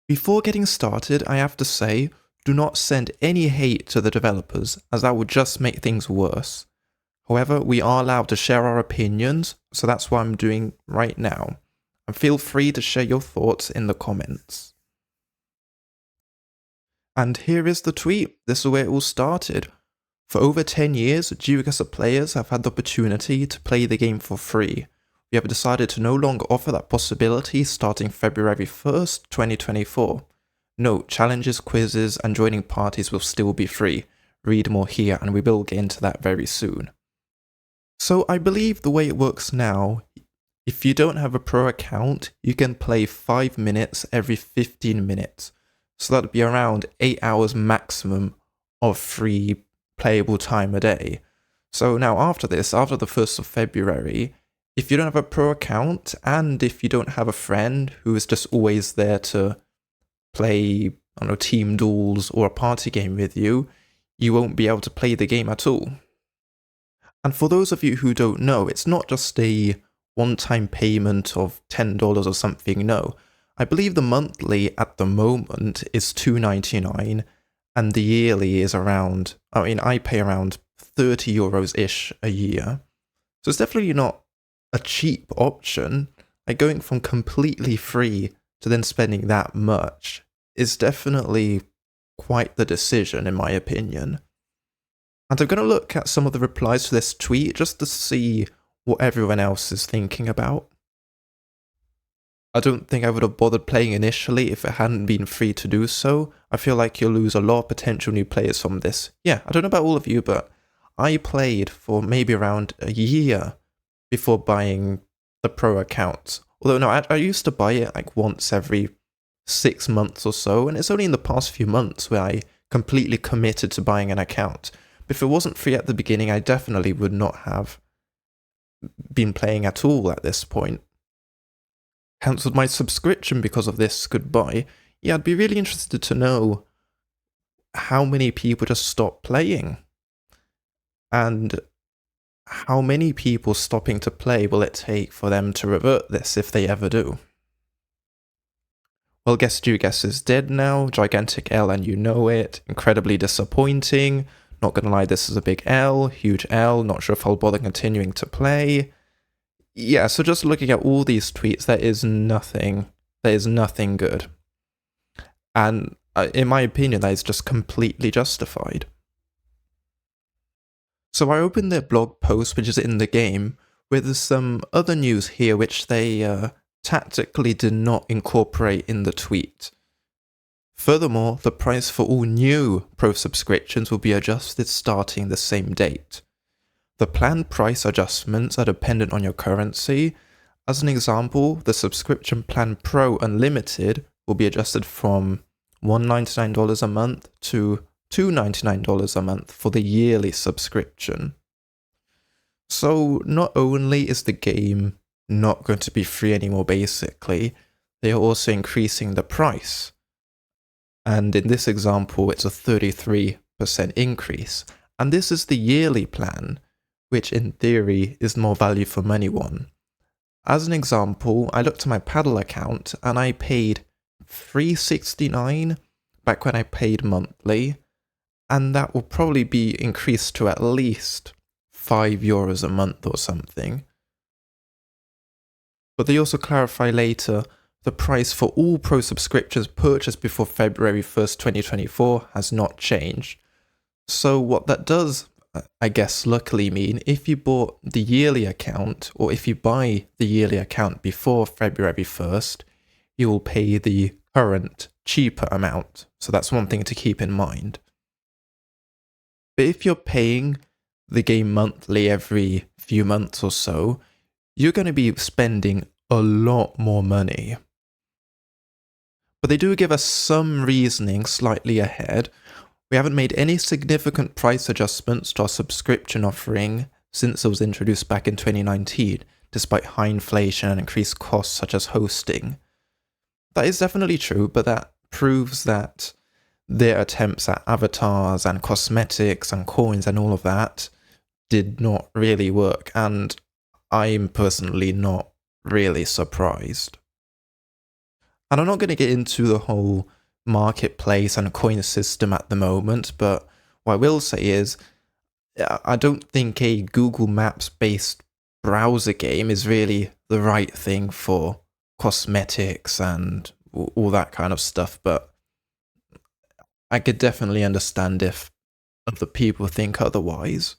Before getting started, I have to say, do not send any hate to the developers, as that would just make things worse. However, we are allowed to share our opinions, so that's what I'm doing right now. And feel free to share your thoughts in the comments. And here is the tweet. This is where it all started. For over 10 years, Geoguessr players have had the opportunity to play the game for free. We have decided to no longer offer that possibility starting February 1st, 2024. Note, challenges, quizzes, and joining parties will still be free. Read more here, and we will get into that very soon. So I believe the way it works now, if you don't have a pro account, you can play 5 minutes every 15 minutes. So that would be around 8 hours maximum of free playable time a day. So now after this, after the 1st of February, if you don't have a pro account, and if you don't have a friend who is just always there to play, I don't know, team duels or a party game with you, you won't be able to play the game at all. And for those of you who don't know, it's not just a one-time payment of $10 or something, no. I believe the monthly at the moment is $2.99, and the yearly is around, I pay around 30 euros-ish a year. So it's definitely not a cheap option. Like, going from completely free to then spending that much is definitely quite the decision, in my opinion. And I'm going to look at some of the replies to this tweet just to see what everyone else is thinking about. I don't think I would have bothered playing initially if it hadn't been free to do so. I feel like you'll lose a lot of potential new players from this. Yeah, I don't know about all of you, but I played for maybe around a year before buying the pro account. Although no, I used to buy it like once every 6 months or so, and it's only in the past few months where I completely committed to buying an account. But if it wasn't free at the beginning, I definitely would not have been playing at all at this point. Cancelled my subscription because of this, goodbye. Yeah, I'd be really interested to know how many people just stop playing. And how many people stopping to play will it take for them to revert this, if they ever do? Well, guess Geoguessr is dead now, gigantic L and you know it, incredibly disappointing, not gonna lie, this is a big L, huge L, not sure if I'll bother continuing to play. Yeah, so just looking at all these tweets, there is nothing good. And in my opinion, that is just completely justified. So I opened their blog post, which is in the game, with some other news here which they tactically did not incorporate in the tweet. Furthermore, the price for all new Pro subscriptions will be adjusted starting the same date. The planned price adjustments are dependent on your currency. As an example, the subscription plan Pro Unlimited will be adjusted from $199 a month to $299 a month for the yearly subscription. So not only is the game not going to be free anymore basically, they are also increasing the price. And in this example, it's a 33% increase. And this is the yearly plan, which in theory is more value for money one. As an example, I looked at my paddle account and I paid $3.69 back when I paid monthly, and that will probably be increased to at least €5 a month or something. But they also clarify later, the price for all Pro subscriptions purchased before February 1st, 2024 has not changed. So what that does, I guess, luckily mean, if you bought the yearly account, or if you buy the yearly account before February 1st, you will pay the current cheaper amount. So that's one thing to keep in mind. But if you're paying the game monthly every few months or so, you're going to be spending a lot more money. But they do give us some reasoning slightly ahead. We haven't made any significant price adjustments to our subscription offering since it was introduced back in 2019, despite high inflation and increased costs such as hosting. That is definitely true, but that proves that their attempts at avatars and cosmetics and coins and all of that did not really work, and I'm personally not really surprised. And I'm not going to get into the whole marketplace and coin system at the moment, but what I will say is I don't think a Google Maps based browser game is really the right thing for cosmetics and all that kind of stuff, but I could definitely understand if other people think otherwise.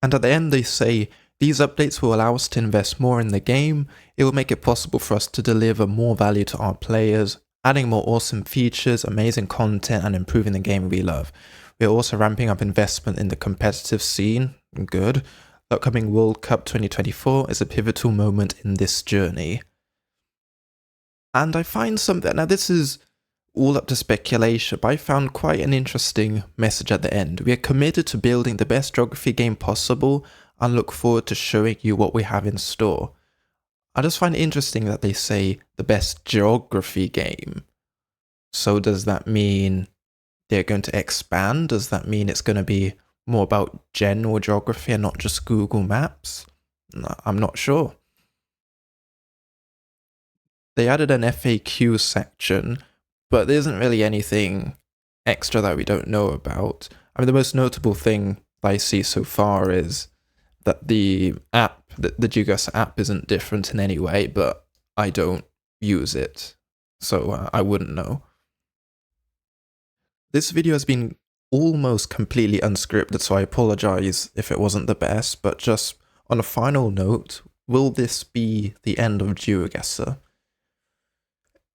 And at the end they say, these updates will allow us to invest more in the game, it will make it possible for us to deliver more value to our players, adding more awesome features, amazing content, and improving the game we love. We are also ramping up investment in the competitive scene, good. The upcoming World Cup 2024 is a pivotal moment in this journey. And I find something, now this is all up to speculation, but I found quite an interesting message at the end. We are committed to building the best geography game possible and look forward to showing you what we have in store. I just find it interesting that they say the best geography game. So does that mean they're going to expand? Does that mean it's going to be more about general geography and not just Google Maps? I'm not sure. They added an FAQ section, but there isn't really anything extra that we don't know about. I mean, the most notable thing I see so far is that the Geoguessr app isn't different in any way, but I don't use it, so I wouldn't know. This video has been almost completely unscripted, so I apologize if it wasn't the best, but just on a final note, will this be the end of Geoguessr?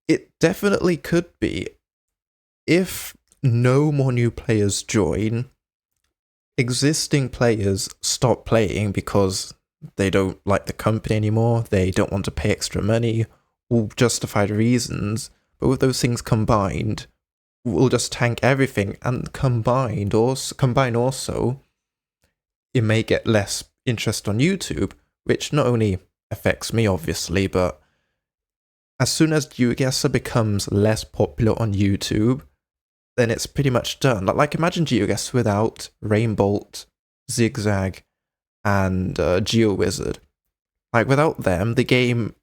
It definitely could be. If no more new players join, existing players stop playing because they don't like the company anymore, they don't want to pay extra money, all justified reasons, but with those things combined, we'll just tank everything, and combined also, it may get less interest on YouTube, which not only affects me obviously, but as soon as Geoguessr becomes less popular on YouTube, then it's pretty much done. Like imagine Geoguessr without Rainbolt, Zigzag, and Geoguessr. Like without them, the game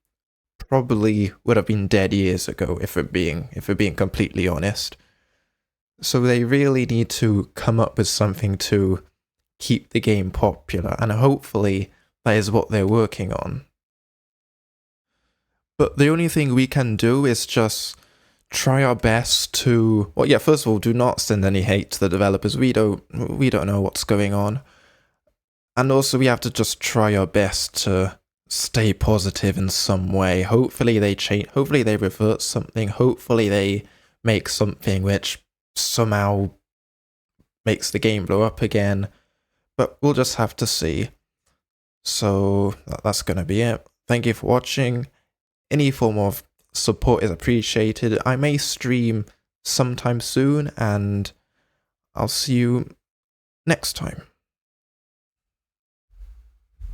probably would have been dead years ago, if we're being completely honest. So they really need to come up with something to keep the game popular, and hopefully that is what they're working on. But the only thing we can do is just try our best to, well, yeah, first of all, do not send any hate to the developers. We don't know what's going on. And also we have to just try our best to stay positive in some way. Hopefully they change, hopefully they revert something, hopefully they make something which somehow makes the game blow up again. But we'll just have to see. So that's going to be it. Thank you for watching. Any form of support is appreciated. I may stream sometime soon, and I'll see you next time.